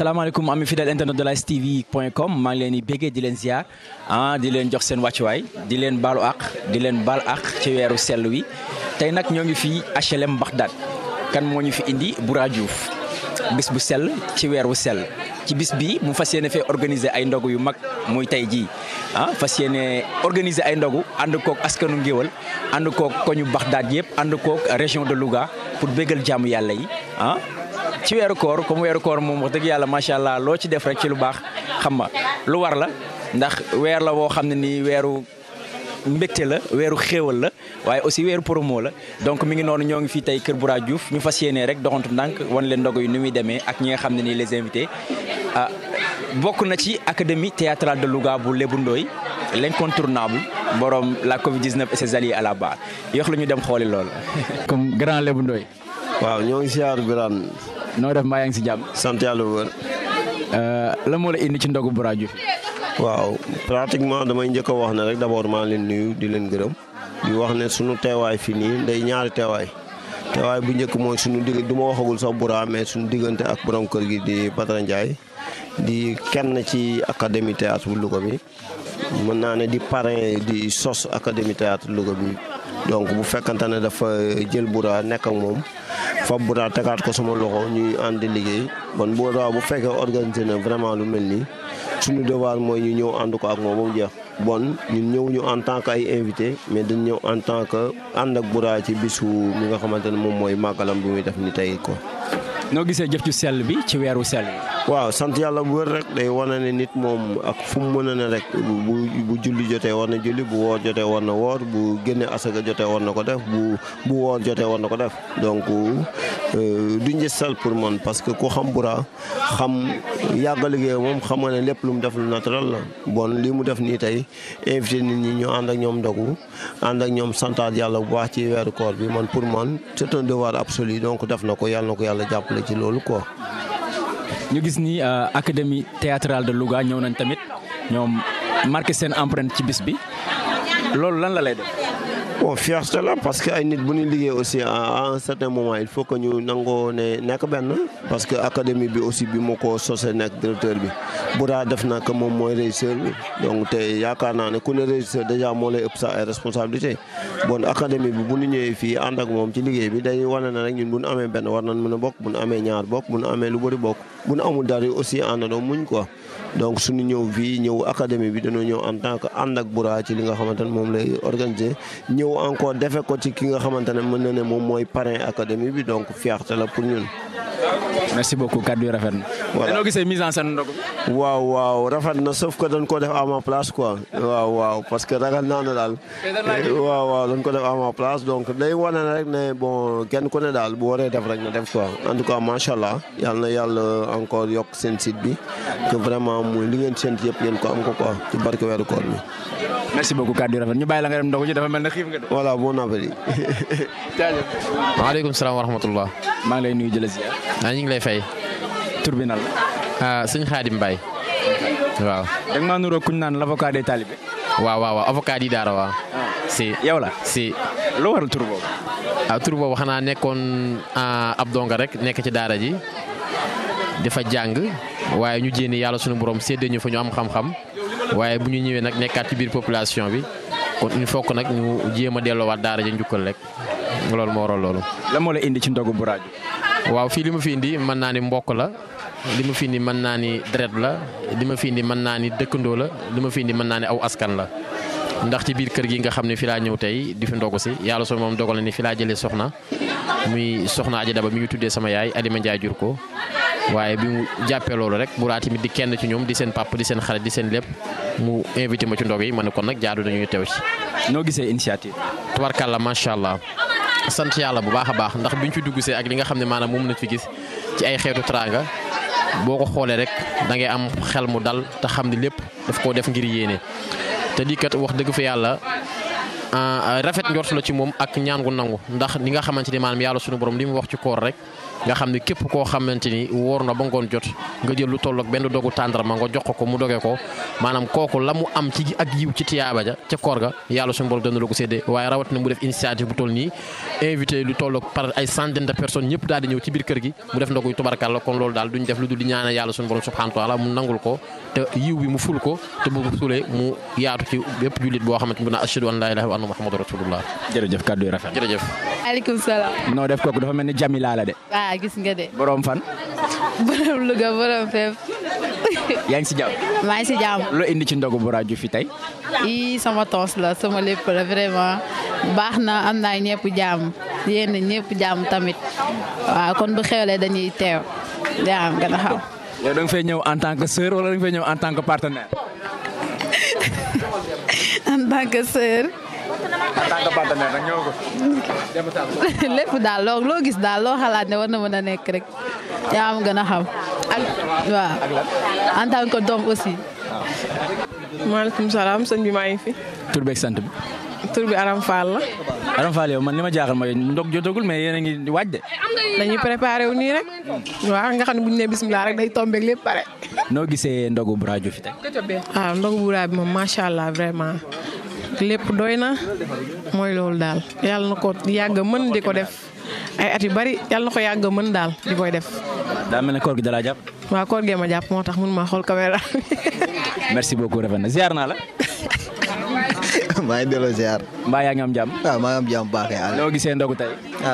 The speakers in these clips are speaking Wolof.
salaamaaleykum ami fidèle internet de lastv.com maa ngi leen di béggee di leen ziar di leen jox seen wàccuwaay di leen baalu àq di leen baal àq ci weeru sell wi tey nag ñoo ngi fii HLM Bagdad kan moo ñu fi indi Boura Diouf bis bu sell ci weer wu sell ci bis bi mu fas yéene fee organiser ay ndogu yu mag muy tey jii fas yéene organiser ay ndogu ànd koog askanu Ngéwal ànd koog koñu Bagdad yëpp ànd koog région de Louga pour béggal jaamu yàlla yi ci weeru koor comme weeru koor moom wax dëgg yàlla macha allah loo ci def rek ci lu baax xam nga lu war la ndax weer la woo xam ne nii weeru mbégte la weeru xéewal la waaye aussi weeru promo la donc mi ngi noonu ñoo ngi fii tey kër Boura Diouf ñu fas yéenee rek doxantu ndànk wan leen ndogu yi ni muy demee ak ñi nga xam ne nii les invités bokk na ci académie théâtrale de Louga bu Lébu Ndoye l'incontournable borom la Covid-19 et ses alliés à la barre yox la ñu dem xooli loolu. comme grand Lébu Ndoye. waaw ñoo ngi siyaar Birane. noo def maa yaa ngi si jàmm. sant yàlla bu wër. la moo la indi ci ndogu Boura Diouf. waaw pratiquement damay njëkk a wax ne rek d'abord maa leen nuyu di leen gërëm di wax ne sunu teewaay fii nii day ñaari teewaay bu njëkk mooy sunu digg du ma waxagul sax Boura mais sunu diggante ak borom kër gi di Badara Ndiaye di kenn ci académie théâtre bu Louga bi mën naa ne di parrain di sos académie théâtre Louga bi donc bu fekkante ne dafa jël Boura nekk ak moom fa Boura tegaat ko sama loxo ñuy ànd liggéey bon Boura bu fekkee organisé na vraiment lu mel nii suñu devoir mooy ñu ñëw ànd ko ak moom ba mu jeex bon ñun ñëwuñu en tant que ay invité mais dañ ñëw en tant que ànd ak Boura ci bisu mi nga xamante ne moom mooy màggalam bi muy def ni tey ko. noo gisee jëf ju sell bi ci weeru sell bi. waaw sant yàlla bu wër rek day wane ne nit moom ak fu mu mën a ne rek bu julli jotee war na julli bu woor jotee war na woor bu génne asaka jotee war na ko def bu woor jotee war na ko def donc du njëstal pour man parce que ku xam Boura xam yàgg liggéey moom xam nga ne lépp lu mu def lu naturel la bon li mu def nii tey invité nit ñi ñu ànd ak ñoom ndogu ànd ak ñoom santaat yàlla bu baax ci weeru koor bi man pour man c'est un devoir absolu donc def na ko yàlla jàppale ci loolu quoi. ñu gis ni académie théâtrale de Louga ñëw nañ tamit ñoom marqué seen empreinte ci bis bi loolu lan la lay def. bon fierté la parce que ay nit bu ñu liggéey aussi à un certain moment il faut que ñu nangoo ne nekk benn parce que académie bi aussi bi ma ko sosé nekk directeur bi Boura def na que moom mooy régisseur bi donc te yaakaar naa ne ku ne régisseur déjà moo lay ëpp sax ay responsabilité bon académie bi bu ñu ñëwee fii ànd ak moom ci liggéey bi dañuy wane ne rek ñun bu ñu amee benn war nañ mën a bokk bu ñu amee ñaar bokk bu ñu amee lu bëri bokk bu ñu amul dara aussi àndandoo muñ quoi donc suñu ñëw fii ñëw académie bi dañoo ñëw en tant que ànd ak Boura ci li nga xamante ne moom lay organiser ñëw encore defe ko ci ki nga xamante ne mën na ne moom mooy parrain académie bi donc fierté la pour ñun. merci beaucoup kaddu yi rafet na. voilà noo gisee mise en scène ndogu. waaw rafet na sauf que dañ ko def à ma place quoi. waaw parce que ragal naa ne daal. waaw dañ ko def à ma place donc day wane rek ne bon kenn ku ne daal bu waree def rek na def quoi en tout cas macha allah yal na yàlla encore yokk seen site bi que vraiment muy li ngeen séntu yëpp ngeen ko am ko quoi ci barke weeru koor bi. merci beaucoup kaddu yi rafet ñu bàyyi la nga dem ndogu ji dafa mel ne xiif nga de. voilà bon appétit. jaajëf. waaleykum salaam wa rahmatullah. maa ngi lay nuyu jëla ziar. ñu ngi lay fay. tur bi nan la. sëñ Xaadim Mbaye. waaw. da nga maa nuroo kuñ naan l'avocat des talibés. waaw avocat yi daara waaw. si yow la. si. lu waral tur boobu. tur boobu xanaa nekkoon ab donga rek nekk ci daara ji dafa jàng waaye ñu jénni yàlla sunu borom séddee ñu fa ñu am xam-xam waaye bu ñu ñëwee nag nekkaat ci biir population bi kon il faut que nag ñu jéem a delloowaat daara ji njukkal rek loolu moo waral loolu. lan moo la indi ci ndogu Boura Diouf. waaw fii li ma fi indi mën naa ni mbokk la li ma fi indi mën naa ni deret la li ma fi indi mën naa ni dëkkandoo la li ma fi indi mën naa ni aw askan la ndax ci biir kër gi nga xam ne fi laa ñëw tey di fi ndogu si yàlla soo moom dogal na ni fi laa jëlee soxna muy soxna Aja Daba mi ngi tuddee sama yaay Alima Ndiaye jur ko waaye bi mu jàppee loolu rek Boura tamit di kenn ci ñoom di seen papa di seen xarit di seen lépp mu invité ma ci ndog yi ma ne kon nag jaadu nañu teew ci. noo gisee initiative. tubarkàlla macha allah sant yàlla bu baax a baax ndax biñ fi dugg see ak li nga xam ne maanaam moom na fi gis ci ay xeetu teraanga boo ko xoolee rek da ngay am xel mu dal te xam ne lépp daf koo def ngir yéene te lii kat wax dëgg fa yàlla rafet njort la ci moom ak ñaan gu nangu ndax li nga xamante ni maanaam yàlla sunu borom li mu wax ci koor rek nga xam ne képp koo xamante ni wóor na ba ngoon jot nga jël lu tolloog benn dogu tàndarma nga jox ko mu doge ko maanaam kooku la mu am ci ak yiw ci tiyaaba ja ca koor ga yàlla sunu borom dana la ko séddee waaye rawatina mu def initiative bu toll nii invité lu tolloog par ay centaine de personnes ñëpp daal di ñëw ci biir kër gi mu def ndogu tubarkalla kon loolu daal duñ def lu dul di ñaanal yàlla sunu borom subhanahu wa taala mu nangul ko te yiw bi mu ful ko te bu sulee mu yaatu ci bépp jullit boo xamante ni bu na ashhadu an la ilaha wa anna muhammadu rasulullah. jërëjëf kàddu yi rafet. jërëjëf. maaleykum salaam. noo def kooku dafa mel ni Jamila la de. ah gis nga de. borom fan. borom Louga borom fépp. yaa ngi si jàmm. maa ngi si jàmm. loo indi ci ndogu Bura Diouf fi tey. sama tons la sama lépp la vraiment baax na am naa ñëpp jàmm yéen ñëpp jàmm tamit waaw kon bu xewlee dañuy teew yaa am gën a xam. yow da nga fay ñëw en tant que sœur wala da nga fay ñëw en tant que partenaire. en tant que sœur. en tant que partenaire nag ñëw ko. lépp daal loo gis daal loo xalaat ne war na mën a nekk rek yaa am gën a xam ak waaw en tant que doom aussi. maaleykum salaam sëñ bi maa ngi fi. tur beeg sant bi. tur bi Aram Fall la. Aram Fall yow man li ma jaaxal mooy ndog jotagul mais yéen a ngi waaj de. dañuy préparé wu nii rek. waaw nga xam ne bu ñu nee bisimilah rek day tombeeg lépp pare. noo gisee ndogu Bura Diouf fi tey. waaw ndogu Bura bi moom macha allah vraiment lépp doy na mooy loolu daal yàlla na ko yàgg mën di ko def ay at yu bari yàlla na ko yàgg mën daal di koy def. daa mel ne koor gi dalaa jàpp. waaw koor gee ma jàpp moo tax mun ma xool caméra. merci beaucoup rafet na ziar naa la. maa ngi delloo ziar. mbaa yaa ngi am jàmm. waaw maa ngi am jàmm baax yàlla. noo gisee ndogu tey.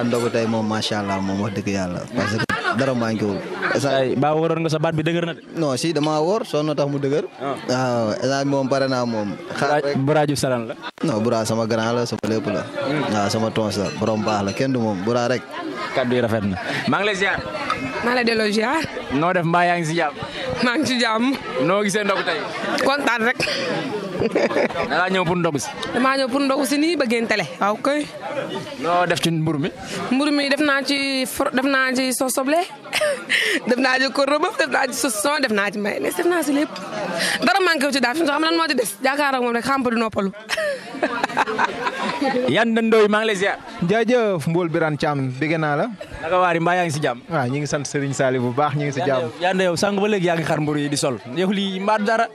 ndogu tey moom macha allah moom wax dëgg yàlla parce que dara manqué wul. ba waroon nga sa baat bi dëgër na de. non si damaa wóor soo na tax mu dëgër. waaw instant moom pare naa moom. Bura Diouf salan la. non Bura sama grand la sama lépp la. waaw sama tons la borom baax la kenn du moom Bura rek. kaddu yi rafet na maa ngi lay ziar. maa lay delloo ziar. noo def mbaa yaa ngi si jàmm. maa ngi ci jàmm. noo gisee ndogu tey. kontaan rek. da ngaa ñëw pour ndogu si. damaa ñëw pour ndogu si nii bëggeen télé. waaw kay. noo def ci mburu mi. mburu mi def naa ci sos soble def naa ci koroba def naa ci saucisson def naa ci mayonnaise def naa si lépp dara manqué wu ci daal fi nga xam lan moo ci des jaakaar ak moom rek xam du noppalu. yan dëndoo yi maa ngi lay ziar. jaajëf Mbool Birane Thiam dégg naa la. naka waari mbaa yaa ngi si jàmm. waaw ñu ngi sant Serigne Saliou bu baax ñu ngi si jàmm. yande yow sànq ba léegi yaa ngi xar mburu yi di sol yow lii mbaa dara.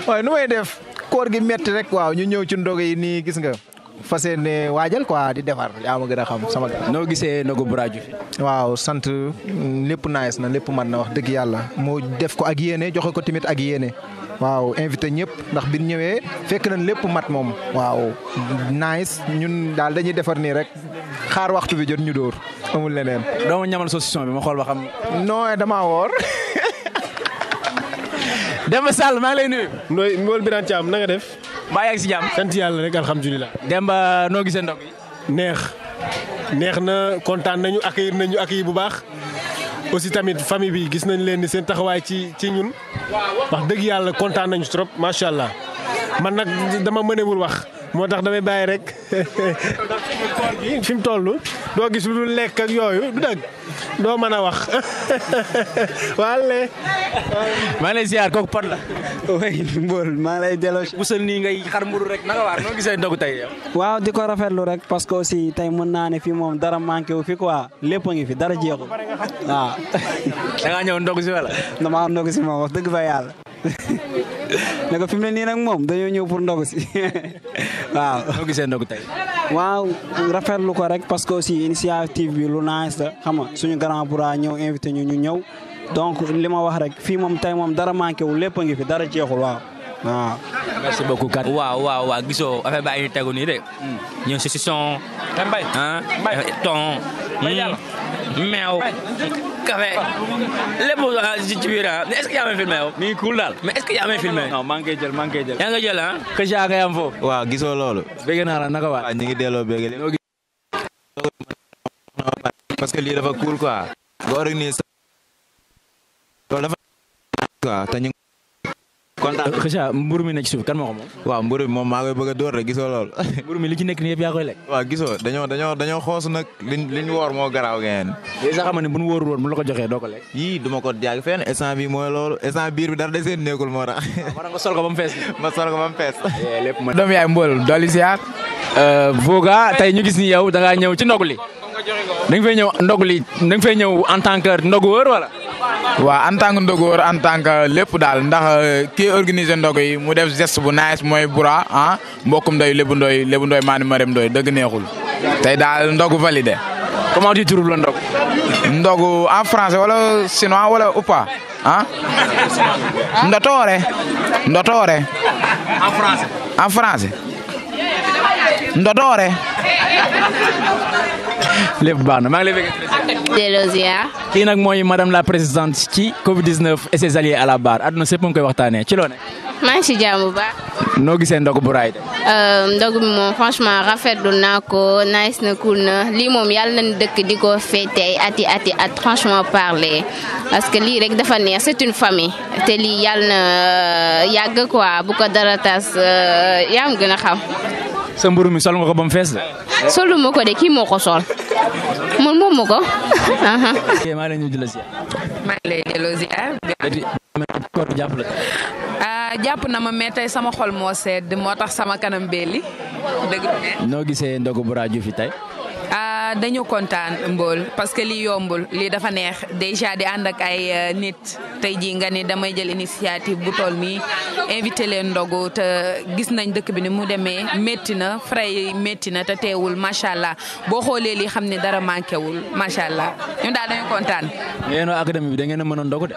waaye nu may def koor gi metti rek waaw ñu ñëw ci ndog yi nii gis nga fas yéene waajal quoi di defar yaa ma gën a xam sama. noo gisee ndogu Bura Diouf. waaw sant lépp nice na lépp mat na wax dëgg yàlla moo def ko ak yéene joxe ko tamit ak yéene. waaw invité ñëpp ndax bi ñëwee fekk nañ lépp mat moom. waaw nice ñun daal dañuy defar nii rek xaar waxtu bi jot ñu dóor amul leneen. doo ma ñamal saucisson bi ma xool ba xam. non damaa woor. Demba Sall maa ngi lay nuyu. nooy Mbool Birane Thiam na nga def. mbaa yaa ngi si jàmm. sant yàlla rek alhamdulilah. Demba noo gisee ndog yi. neex na kontaan nañu accueillir bu baax. aussi tamit famille bi gis nañ leen ni seen taxawaay ci ñun wax dëgg yàlla kontaan nañu trop macha allah man nag dama mënewul wax moo tax damay bàyyi rek fi mu toll doo gis lu dul lekk ak yooyu du dëgg doo mën a wax wàlle. maa ngi lay ziar kooku pot la. oui Mbool maa lay delloo. busal nii ngay xar mburu rek naka waar noo gisee ndogu tey yow. waaw di ko rafetlu rek parce que aussi tey mën naa ne fii moom dara manqué wu fi quoi lépp a ngi fi dara jeexul waaw. da ngaa ñëw ndogu si wala. damaa ndogu si moom wax dëgg fa yàlla. ne ko fi mu ne nii nag moom dañoo ñëw pour ndogu si waaw. noo gisee ndogu tey. waaw rafetlu ko rek parce que aussi initiative bi lu nice la xam nga suñu grand Bura ñëw invité ñu ñëw donc li ma wax rek fii moom tey moom dara manqué wu lépp a ngi fi dara jeexul waaw. waaw. merci beaucoup kat. waaw gisoo affaire baa ngi tegu nii de. ñëw saucisson. mbay thon. meew. café lépp ci biir mais est-ce que yaa may filmé yow. mi ngi cool daal. mais est-ce que yaa may filmé. non maa ngi koy jël yaa ngi jël ah. que ja nga yam foofu. waaw gisoo loolu. bëgg naa la naka waat. waaw ñu ngi delloo bëgg parce que lii dafa cool quoi. nga organise loolu dafa quoi te ñu kontaan. xëca mburu mi ne ci suuf kan moo ko moom. waaw mburu bi moom maa koy bëgg a dóor rek gisoo loolu. mburu mi li ci nekk nii yëpp yaa koy lekk. waaw gisoo dañoo xoos nag liñ woor moo garaaw ngeen. yéen sax xam ne bu nu wóorul woon mu la ko joxee doo ko lekk. yii duma ko jaag fenn instant bi mooy loolu instant biir bi dara de seen nekkul moo tax. war nga sol ko ba mu fees. ma sol ko ba mu fees. lépp ma. doom yaay Mbool dolli ziar. Voga tey ñu gis ni yow da ngaa ñëw ci ndogu li da nga fay ñëw ndogu li da nga fay ñëw en tant que ndoguwër wala. waaw en tant que ndoguwër en tant que lépp daal ndax kii organiser ndog yi mu def geste bu nice mooy Bura ah mbokkum ndoy Lébu Ndoy maani Marème Ndoy dëgg neexul tey daal ndogu validé. comment tu trouves le ndog. ndogu en français wala chinois wala ou pas ah. ndotoore. en français. ndotoore. lépp baax na maa ngi lay bëgg. kii nag mooy madame la présidente ci Covid 19 et ses alliés à la barre àdduna sépp mu ngi koy waxtaanee ci loo ne. maa ngi si jàmm bu baax. noo gisee ndogu bu raay de. ndogu bi moom franchement rafetlu naa ko nice na cool na lii moom yàlla nañu dëkk di ko féete ay at franchement parler parce que lii rek dafa neex c'est une famille te lii yàlla na yàgg quoi bu ko dara tas yaa ngi gën a xam. sa mburu mi sol nga ko ba mu fees de. solu ma ko de kii moo ko sol man moom ma ko. maa ngi lay nuyu di la ziar. maa ngi lay delloo ziar. jàpp na ma mais tey sama xol moo sedd moo tax sama kanam belli dëgg. noo gisee ndogu bu rajo fi tey. dañu kontaan Mbol parce que lii yombul lii dafa neex déjà di ànd ak ay nit tey jii nga ni damay jël initiative bu toll nii invité leen ndogu te gis nañ dëkk bi ni mu demee métti na frais yi métti na te teewul macha allah boo xoolee lii xam ne dara manqué wul macha allah ñun daal dañu kontaan. yéen waa académie bi da ngeen a mën a ndogu de.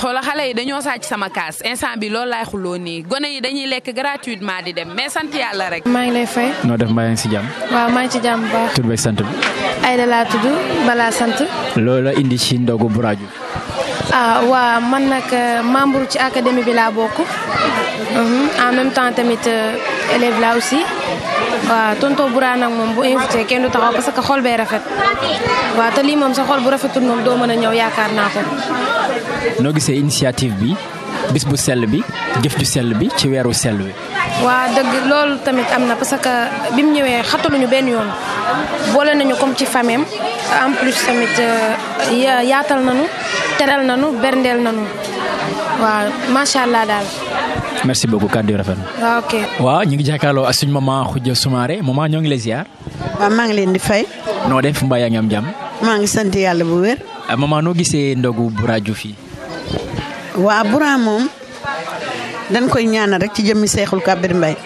xoola xale yi dañoo sàcc sama kaas instant bi loolu laay xuloo nii gone yi dañuy lekk gratuitement di dem mais sant yàlla rek. maa ngi lay fay. noo def mbaa yaa ngi si jàmm. waaw maa ngi ci jàmm bu baax. tur beeg sant bi. Aïda laa tudd balaa sant. loolu la indi ci ndogu bu rajo. waa man nag membre ci académie bi laa bokk en même temps tamit élève là aussi waaw tonton Boura nag moom bu invité kenn du taxaw parce que xol bee rafet waaw te lii moom sa xol bu rafetul moom doo mën a ñëw yaakaar naa ko. noo gisee initiative bi bis bu sell bi jëf ju sell bi ci weeru sell bi. waa dëgg loolu tamit am na parce que bi mu ñëwee xataluñu benn yoon boole nañu comme ci famem en plus tamit yaatal nañu teral nañu berndeel nañu waaw macha allah daal. merci beaucoup kàddu yu rafet na. waaw ok. waaw ñu ngi jàkkaarloo ak suñu maman Khoudia Soumaré maman ñoo ngi lay ziar. waaw maa ngi leen di fay. noo def mbaa yaa ngi am jàmm. maa ngi sant yàlla bu wér. maman noo gisee ndogu Bura Diouf yi. waa Bura moom dañ koy ñaanal rek ci jëmmi Seexul Kabir Mbay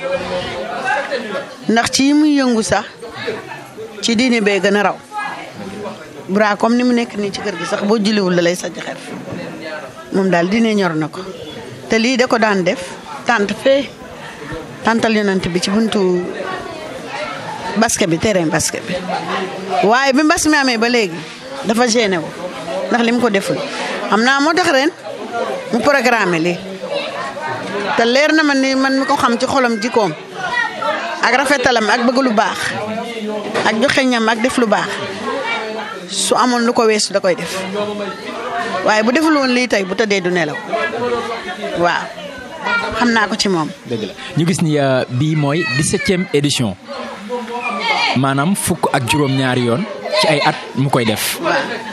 ndax ci muy yëngu sax ci diine bee gën a raw Bura comme ni mu nekk nii ci kër gi sax boo julliwul la lay sajj xer moom daal diine ñor na ko te lii da ko daan def tant fee tantal yonent bi ci buntu basket bi terrain basket bi waaye bi mbas mi amee ba léegi dafa gêné wu ndax li mu ko deful xam naa moo tax ren mu programme lii te leer na ma ni man mi ko xam ci xolam jikkoom ak rafetalam ak bëgg lu baax ak joxe ñam ak def lu baax su amoon lu ko weesu da koy def waaye bu deful woon lii tey bu tëddee du nelaw waaw xam naa ko ci moom. dëgg la ñu gis ni bii mooy 17e édition maanaam fukk ak juróom-ñaari yoon ci ay at mu koy def.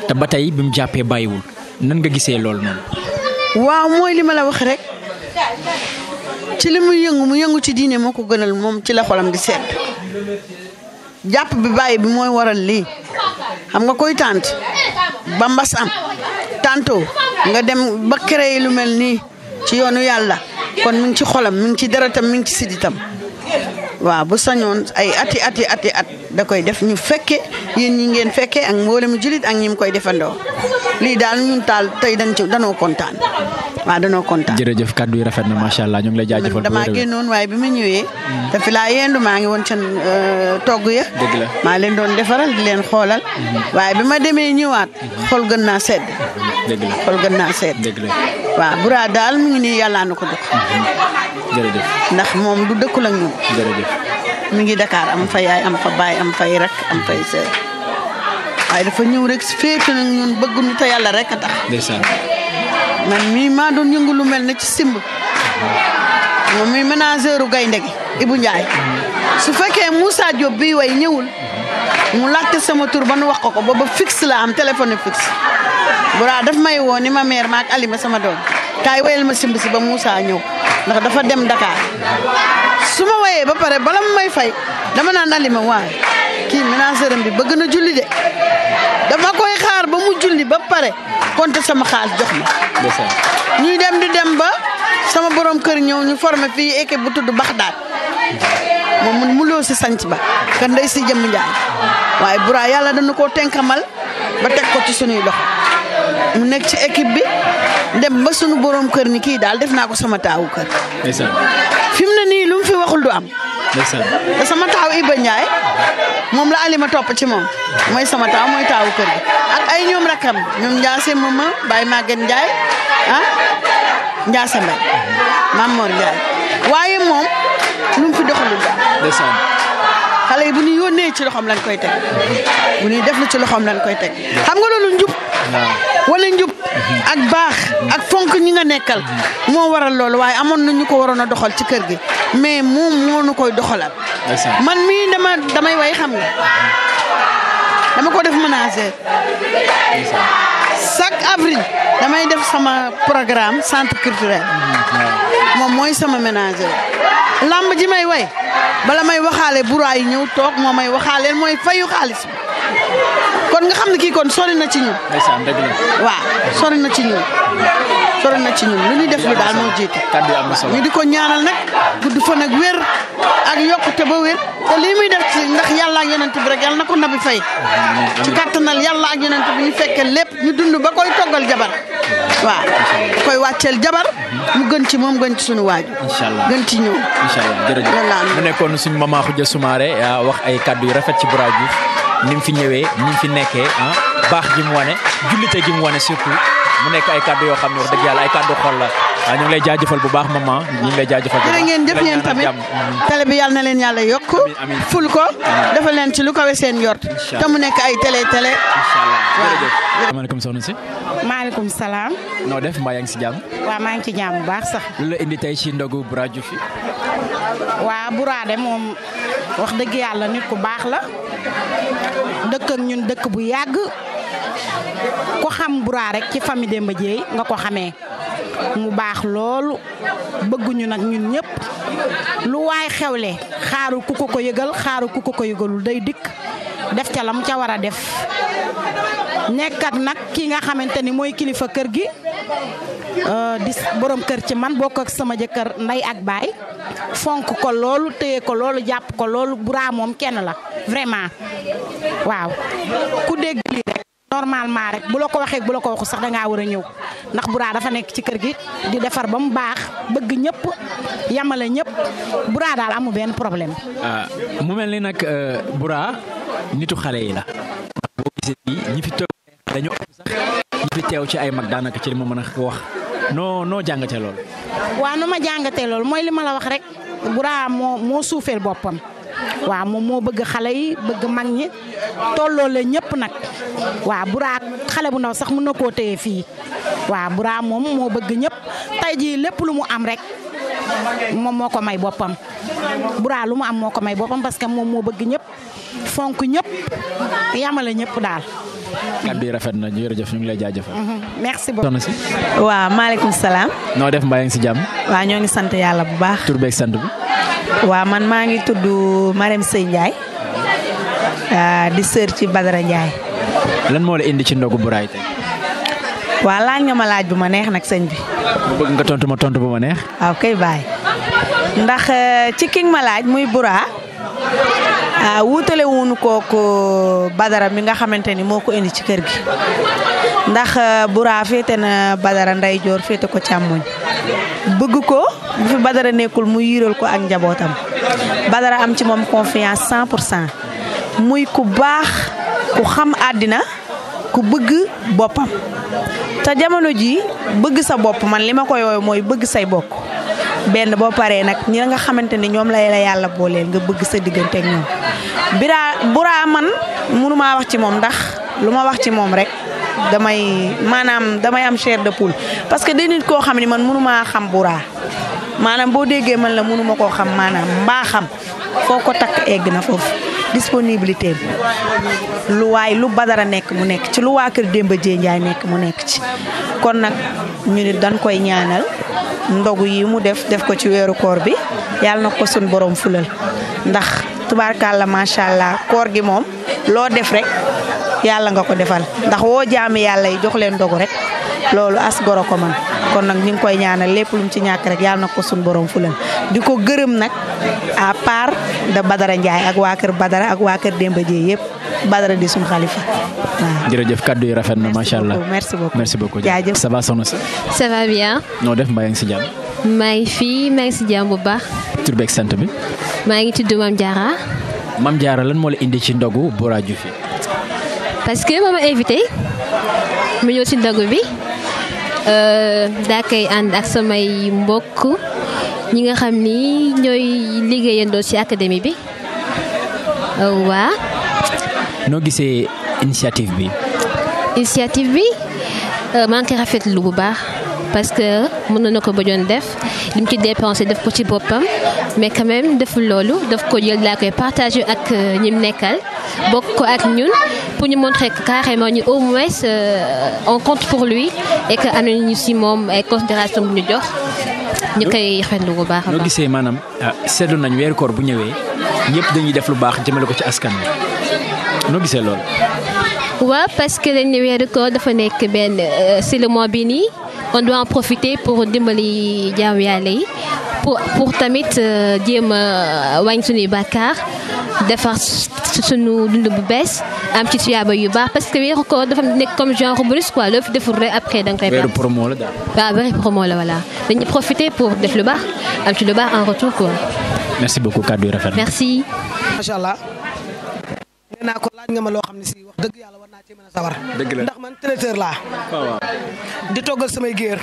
te ba tey bi mu jàppee bàyyiwul nan nga gisee loolu noonu. waaw mooy li ma la wax rek ci li muy yëngu mu yëngu ci diine moo ko gënal moom ci la xolam di sedd jàpp bi bàyyi bi mooy waral lii xam nga koy tànt ba mbas am tàntoo nga dem ba créé lu mel nii ci yoonu yàlla kon mi ngi ci xolam mi ngi ci deretam mi ngi ci siditam waaw bu sañoon ay ati at da koy def ñu fekke yéen ñi ngeen fekke ak mboolemu julit ak ñi mu koy defandoo lii daal ñun taal tey danoo kontaan waaw danoo kontaan. jërëjëf kàddu yi rafet na macha allah ñu ngi lay jaajëfal. damaa génnoon waaye bi ma ñëwee. te fi laa yendu maa ngi woon ca togg ya. dëgg la maa leen doon defaral di leen xoolal. waaye bi ma demee ñëwaat. xol gën naa sedd. dëgg la xol gën naa sedd. dëgg la waaw Bura daal mu ngi nii yàllaa na ko jox. jërëjëf ndax moom du dëkkul ak ñun. jërëjëf mi ngi Dakar am fa yaay am fa baay am fay rek am fay sœur waaye dafa ñëw rek féete nag ñun bëgg ñu te yàlla rek a tax. ndeysaan man mii maa doon yëngu lu mel ne ci simb moom mii ménageru gaynde gi Ibou Ndiaye su fekkee Moussa Diop bii way ñëwul mu laajte sama tur ba nu wax ko booba fixe la am téléphone fixe Bura daf may woo ni ma mère maak Alima sama doom kaay wayal ma simb si ba Moussa ñëw ndax dafa dem Dakar su ma wayee ba pare bala mu may fay dama naan Alima waaye kii ménagère bi bëgg na julli de dama koy xaar ba mu julli ba pare compter sama xaalis jox ma. ñuy dem di dem ba sama borom kër ñëw ñu formé fii équipe bu tudd Baxdaad moom mu loo si sanc ba kan day si jëmm njaay waaye Bura yàlla dana koo tenkamal ba teg ko ci sunuy loxo mu nekk ci équipe bi dem ba sunu borom kër ni kii daal def naa ko sama taawu kër. fi mu ne nii lu mu fi waxul du am. te sama taaw Iba Ndiaye moom la Alima topp ci moom mooy sama taaw mooy taawu kër gi ak ay ñoom rakam ñoom Ndiasse Mama Baye Maguette Ndiaye Ndiasse Mbaye Mamor Ndiaye waaye moom lu mu fi doxalul daal. xale yi bu ñu yónnee ci loxoom lañ koy teg bu ñuy def lu ci loxoom lañ koy teg xam nga loolu njub wala njub ak baax ak fonk ñi nga nekkal moo waral loolu waaye amoon na ñu ko waroon a doxal ci kër gi mais moom moo nu koy doxalal. man mii damay way xam nga dama ko def ménagère chaque avril damay def sama programme centre culturel moom mooy sama ménagère lamb ji may way bala may waxaale Bura yi ñëw toog moo may waxaaleel mooy fayu xaalis bi kon nga xam ne kii kon sori na ci ñun. waaw sori na ci ñun lu ñuy def lu daal moo jiite. ñu di ko ñaanal nag gudd fan ak wér ak yokkute ba wér te lii muy def ci ndax yàlla ak yonent bi rek yàlla na ko nabi fay. ci kattanal yàlla ak yonent bi ñu fekkee lépp ñu dund ba koy toggal jabar waaw koy wàcceel jabar mu gën ci moom gën ci sunu waaju. inshallah gën ci ñëw. inshallah jërëjëf mu nekkoon suñu Mama Khoudia Soumaré wax ay kàddu yu rafet ci Bura Diouf ni mu fi ñëwee ni mu fi nekkee baax gi mu wane jullite gi mu wane surtout mu nekk ay kàddu yoo xam ne wax dëgg yàlla ay kàddu xol la ñu ngi lay jaajëfal bu baax maman ñu ngi lay jaajëfal bu baax. ngeen jëf yéen tamit télé bi yàlla na leen yàlla yokk ful ko dafa leen ci lu kawe seen yort te mu nekk ay télé inshallah jërëjëf. asalaamaaleykum soxna si. maaleykum salaam. noo def mbaa yaa ngi si jàmm. waaw maa ngi ci jàmm bu baax sax. lu la indi tey ci ndogu Bura Diouf fi. waa Bura de moom wax dëgg yàlla nit ku baax la dëkk ak ñun dëkk bu yàgg ko xam Bura rek ci famille Demba Dieye nga ko xamee mu baax loolu bëgguñu nag ñun ñëpp lu waay xewle xaaru ku ko yëgal xaaru ku ko yëgalul day dikk def ca lam ca war a def nekkat nag ki nga xamante ni mooy kilifa kër gi di borom kër ci man bokk ak sama jëkkër ndey ak baay fonk ko loolu téye ko loolu jàpp ko loolu Bura moom kenn la vraiment waaw ku dégg lii rek normalement rek bu la ko waxee bu la ko waxu sax dangaa war a ñëw ndax Bura dafa nekk ci kër gi di defar ba mu baax bëgg ñëpp yamale ñëpp Bura daal amul benn problème. mu mel ni nag Bura nitu xale yi la boo gisee ñi fi toog dañu ëpp sax ñi fi teew ci ay mag daanaka ci li ma mën a wax noo jàngatee loolu. waaw nu ma jàngatee loolu mooy li ma la wax rek Bura moo suufeel boppam. waaw moom moo bëgg xale yi bëgg mag ñi tolloo la ñëpp nag waaw Bura xale bu ndaw sax mën na koo téye fii waaw Bura moom moo bëgg ñëpp tey jii lépp lu mu am rek moom moo ko may boppam Bura lu mu am moo ko may boppam parce que moom moo bëgg ñëpp fonk ñëpp yamale ñëpp daal. kàddu yi rafet na jërëjëf ñu ngi lay jaajëfal. merci beaucoup. waaw maaleykum salaam. noo def mbaa yaa ngi si jàmm. waaw ñoo ngi sant yàlla bu baax. tur beeg sant bi. waaw man maa ngi tudd Marème Seye Ndiaye di sœur ci Badara Ndiaye. lan moo la indi ci ndogu Bura tey. waaw laaj nga ma laaj bu ma neex nag sëñ bi. mu bëgg nga tontu ma tontu bu ma neex. waaw kay baay ndax ci ki ma laaj muy Bura wuutale wuñu kooku Badara mi nga xamante ni moo ko indi ci kër gi ndax Bura féete na Badara ndeyjoor féete ko càmmoñ bëgg ko bu fi Badara nekkul mu yiiral ko ak njabootam Badara am ci moom confiance 100% muy ku baax ku xam àddina ku bëgg boppam te jamono ji bëgg sa bopp man li ma koy woowe mooy bëgg say bokk benn boo paree nag ñi nga xamante ni ñoom la yàlla booleel nga bëgg sa diggante ak ñoom Bura man mënumaa wax ci moom ndax lu ma wax ci moom rek damay am chair de poule parce que day nit koo xam ni man mënumaa xam Bura maanaam boo déggee man la mënuma koo xam maanaam mbaa xam foo ko takk egg na foofu disponibilité lu Badara nekk mu nekk ci lu waa kër Demba Dieye Ndiaye nekk mu nekk ci kon nag ñu nit dañ koy ñaanal ndogu yi mu def ko ci weeru koor bi yàlla na ko sun borom fulal ndax tubaarkàlla macha allah koor gi moom loo def rek yàlla nga ko defal ndax woo jaami yàlla yi jox leen dogu rek loolu as goro ko man kon nag ñu ngi koy ñaanal lépp lu mu ci ñàkk rek yàlla na ko suñu borom fulal di ko gërëm nag à part de Badara Ndiaye ak waa kër Badara ak waa kër Demba Dieye yëpp Badara di suñu xalifa waaw. jërëjëf kaddu yi rafet na macha allah merci beaucoup jaajëf ça va soxna si. ça va bien. noo def mbaa yaa ngi si jàmm. maa ngi fii maa ngi si jàmm bu baax. tur beeg sant bi. maa ngi tudd Mame Diarra. Mame Diarra lan moo la indi ci ndogu Bora Diouf yi. parce que moo ma invité mu ñëw ci ndogu bi daa koy ànd ak samay mbokk ñi nga xam ni ñooy liggéeyandoo ci académie bi waa. noo gisee initiative bi. initiative bi maa ngi koy rafetlu bu baax parce que mën na ko bañoon def li mu ci dépensé def ko ci boppam mais quand même deful loolu daf ko jël daa koy partagé ak ñi mu nekkal bokk ko ak ñun pour ñu montrer que carrément ñu au moins on compte pour lui et que am nañu ci moom ay considération bu ñu jox ñu koy rafetlu bu baax a baax. noo gisee maanaam seetlu nañ weeru koor bu ñëwee ñëpp dañuy def lu baax jëmale ko ci askan wi noo gisee loolu. waaw parce que dañ ne weeru koor dafa nekk benn c'est le mois bi nii on doit en profiter pour dimbali jaamu yàlla yi pour tamit jéem a wàññi suñuy bàkkaar defar suñu dund bu bees am ci tuyaaba yu baax parce que weeru koor dafa nekk comme genre bonus quoi loo fi deful rek après da nga koy weeru promo la daal. waaw weeru promo la voilà dañuy profiter pour def lu baax am ci lu baax en retour quoi. merci beaucoup kaddu yi rafet na. merci. macha allah. nee naa ko laaj nga ma loo xam ne si wax dëgg yàlla war naa cee mën a sawar. dëgg la ndax man traiteur laa. waaw. di toggal samay géer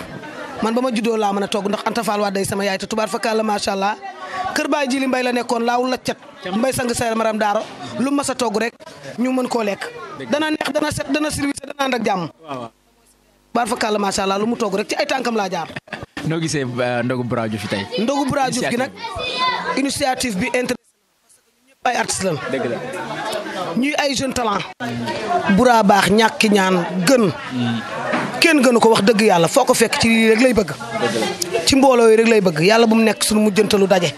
man ba ma juddoo laa mën a togg ndax Anta Fall waa day sama yaay te tubaar fakkaat la macha allah kër baay ji li mbay la nekkoon laawul la cat mbay sang sayar maram daaro lu mas a togg rek ñu mën koo lekk. dana neex dana set dana service dana ànd ak jàmm. tubaar fakkaat la macha allah lu mu togg rek ci ay tànkam laa jaar. noo gisee ndogu Bora Diouf fi tey. ndogu Bora Diouf gi nag initiative bi intéressé parce que ñun ñëpp ay artistes lañ. dëgg la. ñuy ay jeune talent. Bora baax ñàkki ñaan gën. kenn gënu ko wax dëgg yàlla foo ko fekk ci lii rek lay bëgg. ci mbooloo yi rek lay bëgg yàlla bu mu nekk suñu mujjantalu daje.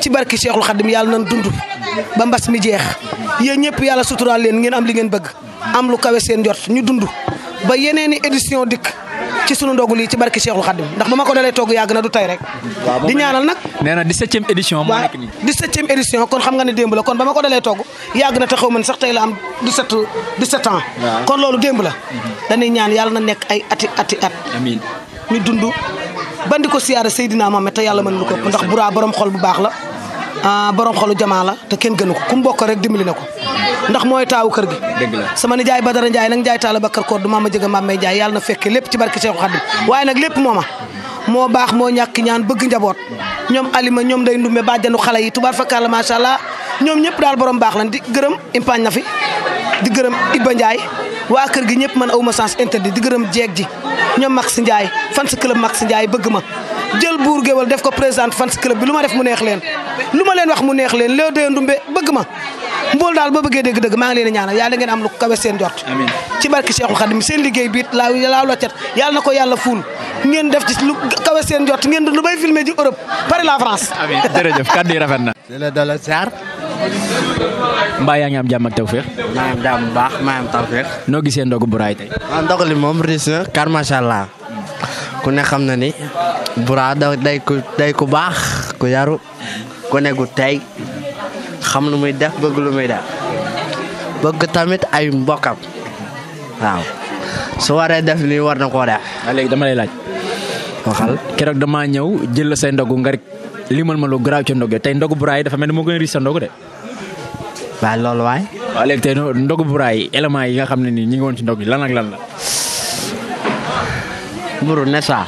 ci barki Cheikhul Khadim yàlla nañ dund ba mbas mi jeex yéen ñëpp yàlla suturaal leen ngeen am li ngeen bëgg am lu kawe seen jot ñu dund ba yeneeni édition dikk ci sunu ndogu lii ci barki Cheikhul Khadim ndax ba ma ko dalee togg yàgg na du tey rek. di ñaanal nag. nee na 17e édition moo nekk nii. 17e édition kon xam nga ne démb la kon ba ma ko dalee togg yàgg na te xaw ma sax tey la am 17 ans. kon loolu démb la. dañuy ñaan yàlla na nekk ay ati at. amiin ñu dund bandi ko siyaara Seydina Mohamed te yàlla mën lu ko ndax Bora borom xol bu baax la borom xolu jamaa la te kenn gënu ko ku mu bokk rek dimbali na ko ndax mooy taawu kër gi. dëgg la sama nijaay Badara Ndiaye nag Ndiaye Talla Bakar Koor du maama jëga maam may Ndiaye yàlla na fekke lépp ci barke Cheikhul Khadim waaye nag lépp mooma moo baax moo ñàkk ñaan bëgg njaboot ñoom Alima ñoom day ndumbe bàjjanu xale yi tubaar fakkaala macha allah ñoom ñëpp daal borom baax lan di gërëm impaañ na fi di gërëm Iba Ndiaye waa kër gi ñëpp man awma sens interdit di gërëm jeeg ji ñoom Max Ndiaye fans club Max Ndiaye bëgg ma jël buur géwal def ko présidente fans club bi lu ma def mu neex leen lu ma leen wax mu neex leen léew dee ndumbe bëgg ma mbool daal boo bëggee dégg dëgg maa ngi leen di ñaanal yàlla ngeen am lu kawe seen jot ci barki Cheikhul Khadim seen liggéey biit laaw la cet yàlla na ko yàlla fuul ngeen def ci lu kawe seen jot ngeen lu bay filmé ji Europe Paris la France. amiin jërëjëf kàddu yi rafet na. dala siyaar. mbaa yaa ngi am jàmm ak tawfeex. maa ngi am jàmm bu baax maa ngi am tawfeex. noo gisee ndogu Bora tey. waaw ndogu li moom riis na car macha allah ku ne xam na ni Bora day ku baax ku yaru ku ne gu tey xam lu muy def bëgg lu muy def bëgg tamit ay mbokkam waaw su waree def nii war na koo def. léegi dama lay laaj. waxal keroog damaa ñëw jël la say ndogu nga rek limal ma lu garaaw ca ndogu tey ndogu Bora yi dafa mel ni moo gën a riis sa ndogu de. waaw loolu waay. waaw léegi tey ndogu Bora yi éléments yi nga xam ne nii ñi ngi woon ci ndog yi lan ak lan la. mburu n'est-ce pas.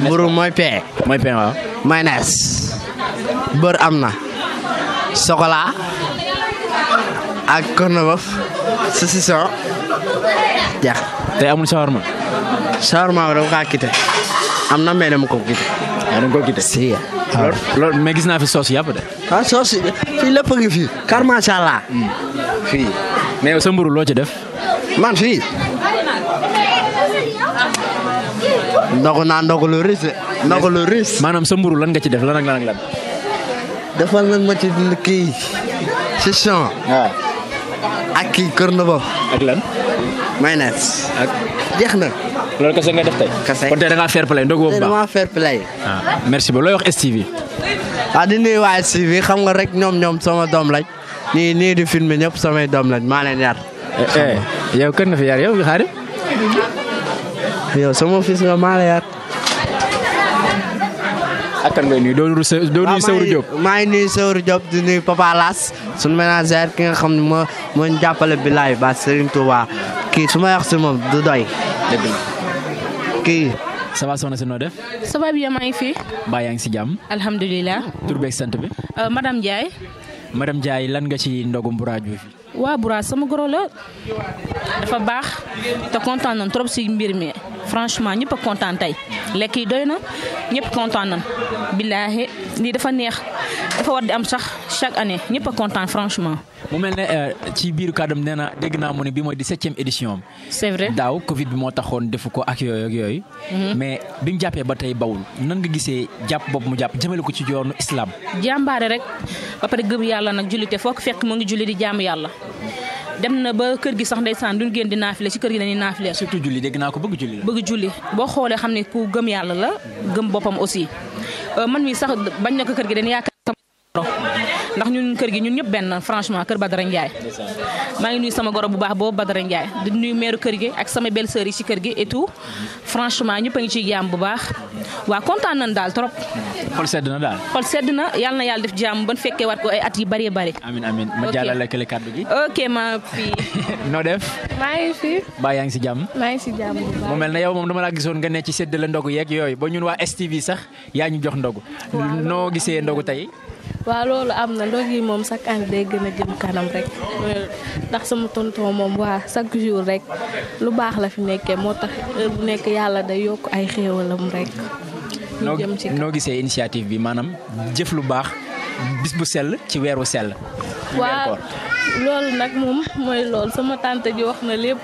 mburu mooy pain. mooy pain waaw. mayonnaise. beurre am na. chocolat. ak corned-beef. saucisson. jeex. tey amul shawarma. shawarma bi dama kaa quitté. am na mais dama ko quitté. waaw dama ko quitté. si. loolu mais gis naa fi sauce yàpp de. ah sauce fii lépp a ngi fii. car macha allah. fii. mais yow sa mburu loo ci def. man fii. ndogu naa ndogu lu riis. ndogu lu riis. maanaam sa mburu lan nga ci def lan ak lan ak lan. defal nañ ma ci kii chichon. waaw. ak kii kër na bopp. ak lan. mayonnaise. ak jeex na. loolu kese nga def tey. kese kon tey da ngaa fair play ndogu boobu baax. dama fair play. merci beaucoup looy wax STV. di nuyu waa STV xam nga rek ñoom sama doom lañ. nii di filmer ñëpp samay doom lañ maa leen yar. yow kër nga fi yar yow xaarim. yow sama fils nga maa la yar. ak kan ngay nuyu doo nuyu Sewru Diop. maa ngi nuyu Sewru Diop di nuyu Papa Las sunu ménagère ki nga xam ne moo ñu jàppale bilaay ba Serigne Touba kii su ma wax si moom du doy. dëgg la. kii. ça va soxna si noo def. ça va bien maa ngi fi. mbaa yaa ngi si jàmm. alhamdulilah. tur beeg sant bi. madame Ndiaye. madame Ndiaye lan nga ci ndogu Mbura Diouf. waa Bura sama goro la dafa baax te kontaan nañ trop si mbir mi franchement ñëpp a kontaan tey lekk yi doy na ñëpp kontaan nañ billaahi lii dafa neex dafa war di am sax chaque année ñëpp a kontaan franchement. mu mel ne ci biiru kàddam nee na dégg naa mu ne bii mooy 17e édition am. c'est vrai daaw Covid bi moo taxoon defu ko ak yooyu ak yooyu. mais bi mu jàppee ba tey bawul nan nga gisee jàpp boobu mu jàpp jëmale ko ci yoonu islam. jàmbaare rek ba pare gëm yàlla nag jullite foo ko fekk mu ngi julli di jaamu yàlla. dem na ba kër gi sax ndeysaan duñ génn di naafile ci kër gi dañuy naafile. surtout julli dégg naa ko bëgg julli la. bëgg julli boo xoolee xam ne ku gëm yàlla la gëm boppam aussi man mi sax bañ na ko kër gi dañuy yaakaar sama ndax ñun kër gi ñun ñëpp benn franchement kër Badara Ndiaye. maa ngi nuyu sama goro bu baax boobu Badara Ndiaye di nuyu meeru kër gi ak sama belle sœur yi ci kër gi et tout franchement ñëpp a ngi ciy jàmm bu baax waa kontaan nañ daal trop. xol sedd na daal. xol sedd na yàlla na yàlla def jàmm ban fekkee waat ko ay at yi bari bari. amiin amiin ma jàllale kële kàddu gi. ok ma fi. noo def. maa ngi fi. mbaa yaa ngi si jàmm. maa ngi si jàmm bu baax. mu mel ne yow moom dama laa gisoon nga ne ci séddale ndogu yeeg yooyu ba ñun waa STV sax yaa ñu jox ndogu. noo gisee ndogu tey. waaw loolu am na ndog yi moom chaque année day gën a jëm kanam rek ndax sama tonton moom waa chaque jour rek lu baax la fi nekkee moo tax heure bu nekk yàlla day yokk ay xéewalam rek. noo gisee initiative bi maanaam jëf lu baax bis bu sell ci weeru sell. waaw loolu nag moom mooy loolu sama tante ji wax na lépp.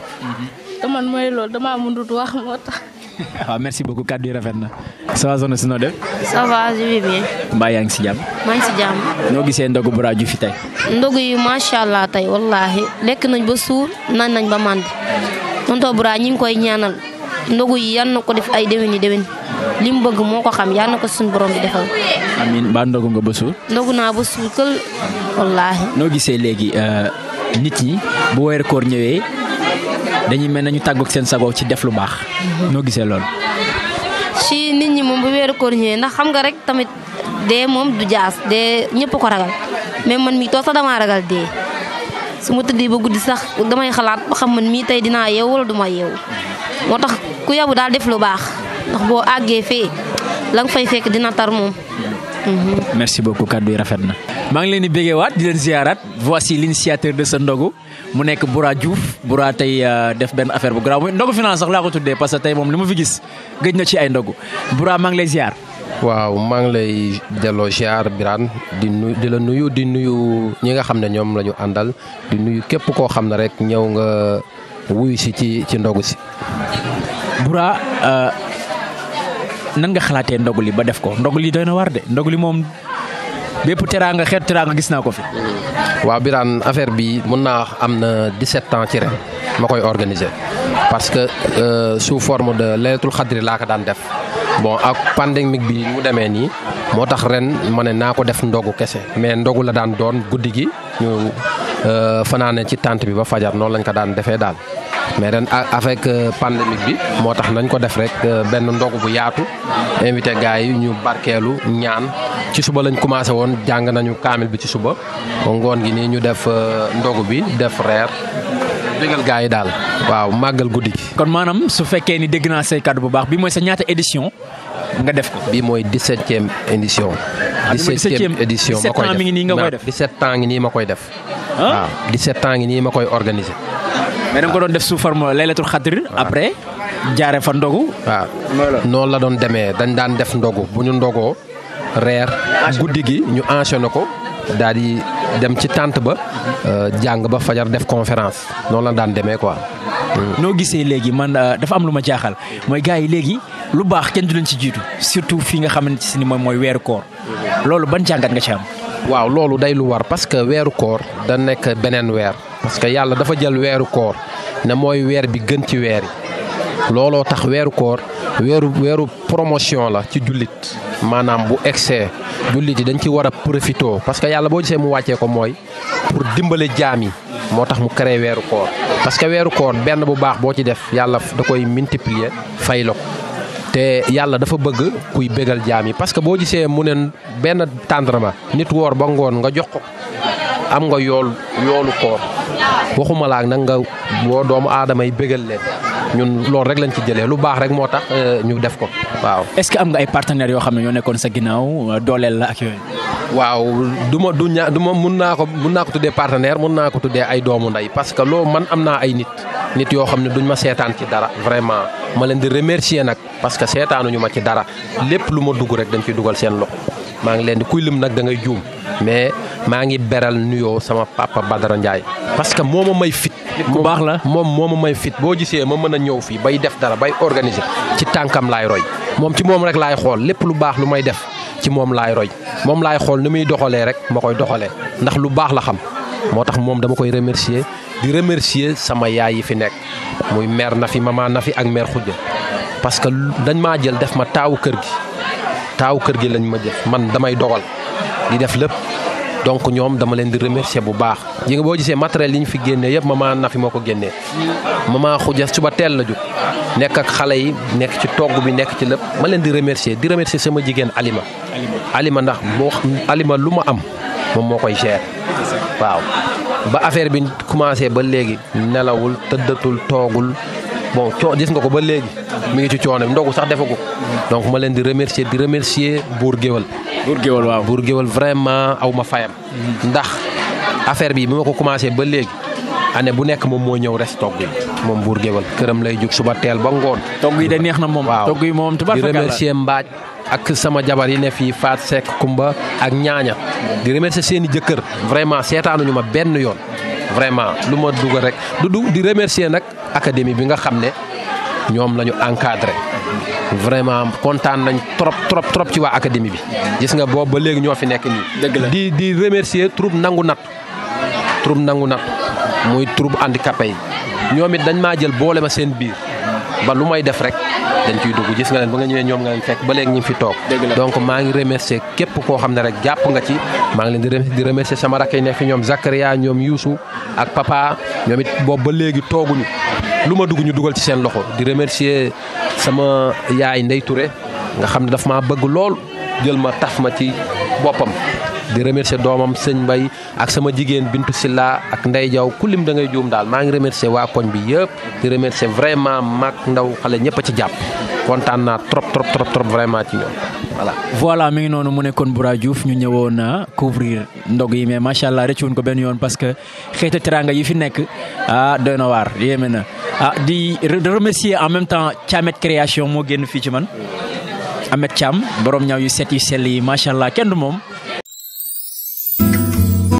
te man mooy loolu damaa mënut wax moo tax. waaw merci beaucoup kàddu yi rafet na. ça va soxna si noo def. ça va je vais bien. mbaa yaa ngi si jàmm. maa ngi si jàmm. noo gisee ndogu Mbura Diouf fi tey. ndogu yi macha allah tey wallaahi lekk nañ ba suur naan nañ ba mànd tonton Mbura ñi ngi koy ñaanal ndogu yi yal na ko def ay déwén li mu bëgg moo ko xam yal na ko suñu borom bi defal. amiin ba ndogu nga ba suur. ndogu naa ba suur kël wallaahi. noo gisee léegi nit ñi bu weer koor ñëwee dañuy mel nañu tàggoog seen sago ci def lu baax. noo gisee loolu. ci nit ñi moom bu weeru koor ñëwee ndax xam nga rek tamit dee moom du jaas dee ñëpp ko ragal mais man mii toog sax damaa ragal dee su ma tëddee ba guddi sax damay xalaat ba xam man mii tey dinaa yeewu wala duma yeewu moo tax ku yabu daal def lu baax ndax boo àggee fee la nga fay fekk dina tar moom. merci beaucoup kàddu yi rafet na. maa ngi leen di bégeewaat di leen ziaraat voici l'initiateur de ce ndogu mu nekk Mbura Diouf Mbura tey def benn affaire bu garaaw ndogu finance sax laa ko tuddee parce que tey moom li ma fi gis gëj na ci ay ndogu Mbura maa ngi lay ziar. waaw maa ngi lay delloo ziar Birane di la nuyu di nuyu ñi nga xam ne ñoom la ñu àndal di nuyu képp koo xam ne rek ñëw nga wuyu si ci ndogu si. Mbura nan nga xalaatee ndogu li ba def ko ndogu li doy na war de ndogu li moom bépp teraanga xeetu teraanga gis naa ko fi. waaw Birane affaire bi mun naa wax am na 17 ans ci ren ma koy organiser parce que sous forme de laylatul xadri laa ko daan def bon ak pandémique bi mu demee nii moo tax ren ma ne naa ko def ndogu kese mais ndogu la daan doon guddi gi ñu fanaane ci tente bi ba fajar noonu lañ ko daan defee daal. mais ren avec pandémique bi moo tax nañ ko def rek benn ndogu bu yaatu invité gars yi ñu barkeelu ñaan ci suba lañ commencé woon jàng nañu kaamil bi ci suba ngoon gi nii ñu def ndogu bi def reer bégal gars yi daal waaw màggal guddi gi. kon maanaam su fekkee ni dégg naa say kàddu bu baax bi mooy sa ñaata édition nga def ko. bii mooy 17e édition. 17e édition ma koy def 17 ans mi ngi nii nga koy def. 17 ans ngi nii ma koy def. waaw 17 ans ngi nii ma koy organiser. mais da nga ko doon def sous forme laylatul xadr après jaare fa ndogu. waaw noonu la doon demee dañ daan def ndogu bu ñu ndogoo reer guddi gi ñu enchaîné ko daal di dem ci tente ba jàng ba fajar def conférence noonu la daan demee quoi. noo gisee léegi man dafa am lu ma jaaxal mooy gars yi léegi lu baax kenn du leen ci jiitu surtout fii nga xamante ni moom mooy weeru koor loolu ban jàngat nga ci am. waaw loolu day lu war parce que weeru koor da nekk beneen weer parce que yàlla dafa jël weeru koor ne mooy weer bi gën ci weer yi looloo tax weeru koor weeru promotion la ci jullit maanaam bu excès jullit yi dañ ci war a profité parce que yàlla boo gisee mu wàccee ko mooy pour dimbale jaam yi moo tax mu créé weeru koor parce que weeru koor benn bu baax boo ci def yàlla da koy multiplier fay la ko te yàlla dafa bëgg kuy bégal jaam yi parce que boo gisee mu ne benn tàndarma nit woor ba ngoon nga jox ko am nga yoolu koor waxuma laak nag nga boo doomu aadama yi bégal leen ñun loolu rek lañ ci jëlee lu baax rek moo tax ñu def ko waaw. est-ce que am nga ay partenaires yoo xam ne ñoo nekkoon sa ginnaaw dooleel la ak yooyu. waaw mun naa ko tuddee partenaire mun naa ko tuddee ay doomu ndey parce que loolu man am naa ay nit yoo xam ne duñ ma seetaan ci dara vraiment ma leen di remercier nag parce que seetaanuñu ma ci dara lépp lu ma dugg rek dañ ciy dugal seen loxo maa ngi leen di kuy lim nag da ngay juum mais maa ngi beral nuyoo sama papa Badara Ndiaye parce que moo ma may fit. bu baax la moom moo ma may fit boo gisee ma mën a ñëw fii bay def dara bay organiser ci tànkam laay roy moom ci moom rek laay xool lépp lu baax lu may def ci moom laay roy moom laay xool ni muy doxalee rek ma koy doxalee ndax lu baax la xam moo tax moom dama koy remercier di remercier sama yaay yi fi nekk muy mère Nafi maman Nafi ak mère Khoudia parce que dañ maa jël def ma taawu kër gi lañ ma def man damay dogal di def lépp donc ñoom dama leen di remercier bu baax yi nga boo gisee matériel yi ñu fi génnee yëpp maman Nafi moo ko génnee maman Khoudia suba teel la jóg nekk ak xale yi nekk ci togg bi nekk ci lépp ma leen di remercier sama jigéen Alima ndax Alima lu ma am moom moo koy gérer waaw ba affaire bi commencé ba léegi nelawul tëddatul toogul bon gis nga ko ba léegi mi ngi ci coono ndogu sax defagu donc ma leen di remercier Buur Géwël waaw Buur Géwël vraiment aw ma fayam ndax affaire bi ma ko commencé ba léegi année bu nekk moom moo ñëw res togg yi moom Buur Géwël këram lay jóg suba teel ba ngoon togg yi de neex na moom waaw togg yi moom tubaab di remercier Mbaaj ak sama jabar yi ne fii Faat Seck Kumba ak ñaaña di remercier seeni jëkkër vraiment seetaanuñu ma benn yoon vraiment lu ma dugal rek di remercier nag académie bi nga xam ne ñoom la ñu encadré vraiment kontaan nañ trop ci waa académie bi gis nga boobu ba léegi ñoo fi nekk nii di remercier troupe nangu nat muy troupe handicapé yi ñoom it dañ maa jël boole ma seen biir ba lu may def rek dañ ciy dugg gis nga leen ba nga ñëwee ñoom nga leen fekk ba léegi ñu fi toog donc maa ngi remercier képp koo xam ne rek jàpp nga ci maa ngi leen di remercier sama rakk yi nekk fi ñoom Zakaria ñoom Youssou ak papa ñoom it boobu ba léegi tooguñu lu ma dugg ñu dugal ci seen loxo di remercier sama yaay Ndey Touré nga xam ne daf maa bëgg lool jël ma taf ma ci boppam di remercier doomam sëñ Mbay ak sama jigéen Bintu Silla ak Ndey Jaw ku lim da ngay juum daal maa ngi remercier waa koñ bi yëpp di remercier vraiment mag ndaw xale ñëpp a ci jàpp kontaan naa trop vraiment ci ñoom voilà mi ngi noonu mu nekkoon Boura Diouf ñu ñëwoon a couvrir ndog yi mais macha allah rëccuwoon ko benn yoon parce que xeetu teranga yi fi nekk doy na waar yéeme na di remercier en même temps Thiamet création moo génn fii ci man Ahmed Thiam borom ñaw yu set yu sell yi macha allah kenn du moom.